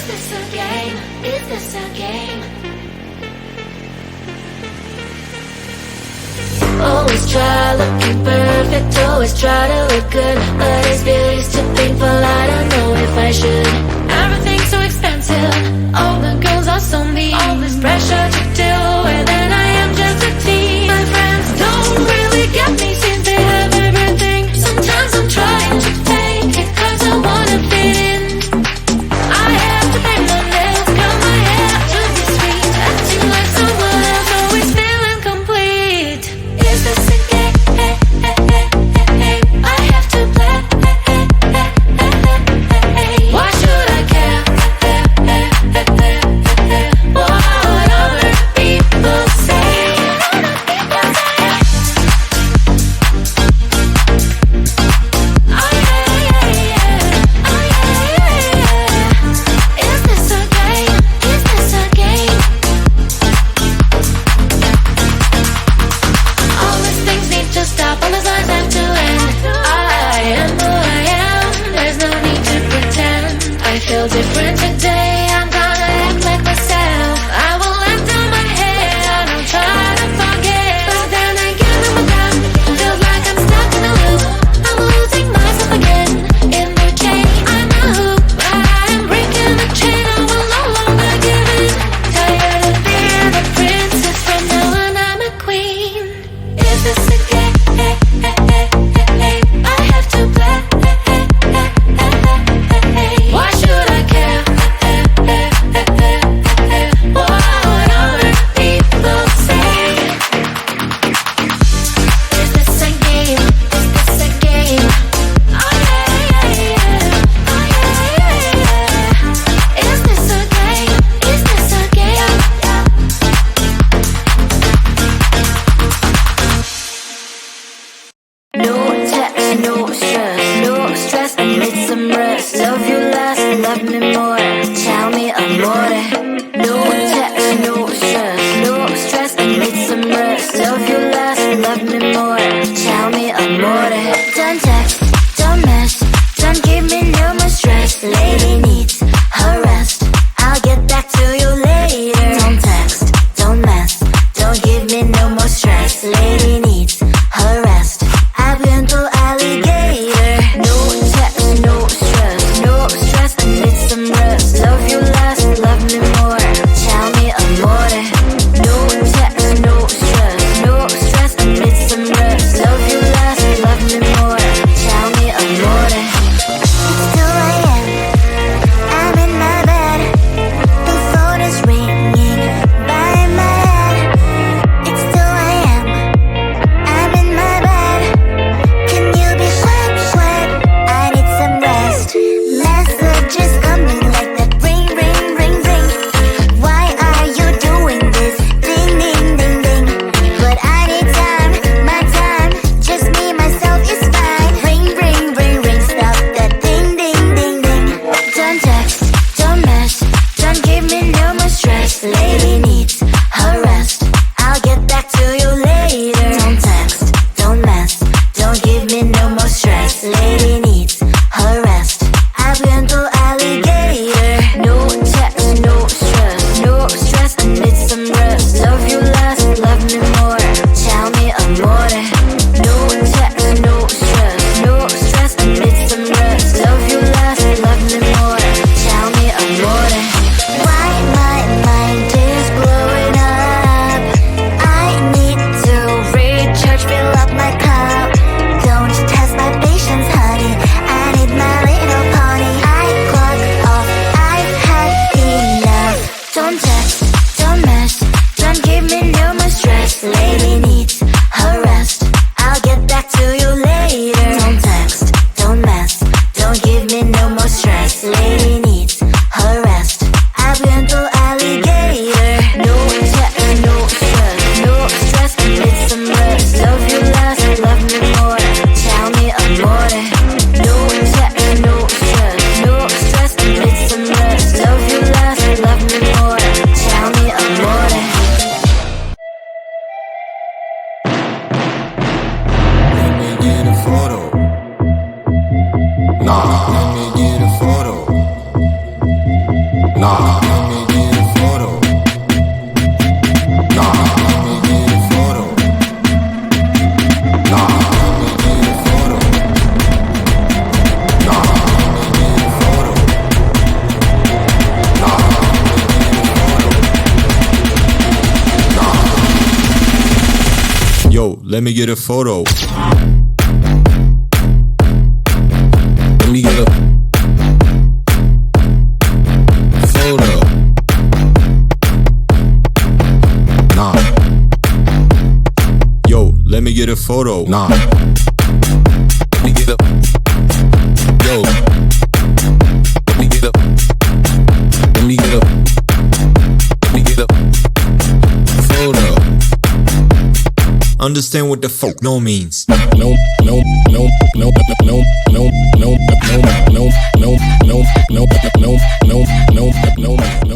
this a game? Is this a game? Always try looking perfect, always try to look good, but it's beauty's too painful, I don't know if I should. Everything's so expensive, all the girls are so mean, all this pressure to deal with, and I am just a teen. My friends don't really get me since they have everything. Sometimes I'm trying to fake it cause I wanna fit in. I have to paint my nails, curl my hair to be sweet, acting like someone else, always feeling complete. Is this a game? I have to play. Why should I care? What other people say? Is this a game? Is this a game? All these things need to stop, all these lies have to end. I am who I am, there's no need to pretend. I feel different today, I'm gonna act like myself. I will let down my hair, and I'll try to forget. But then again, I'm down, feels like I'm stuck in a loop. I'm losing myself again, in the chain. I'm a hoop, I'm breaking the chain, I will no longer give in. Tired of being a princess, from now on I'm a queen. Is this a game? I have to play. Why should I care? What other people say? Is this a game? Is this a game? Oh yeah. Is this a game? Is this a game? No text, no stress, I need some rest. Love you less, love me more, tell me amore. No text, no stress, I need some rest. Love you less, love me more, tell me amore. Don't text, don't mess, don't give me no more stress. Lady needs her rest, I'll get back to you later. Don't text, don't mess, don't give me no more stress. Lady needs her rest, I've been to alligator. No text, no stress, I need some rest. Yo, let me get a photo. Let me get a photo. Nah. Yo, let me get a photo. Nah. Let me get a. Yo. Let me get a. Let me get a. Let me get a photo. Understand what the fuck no means. No, no, no, no, no, no, no, no, no, no, no, no, no, no, no, no, no, no, no,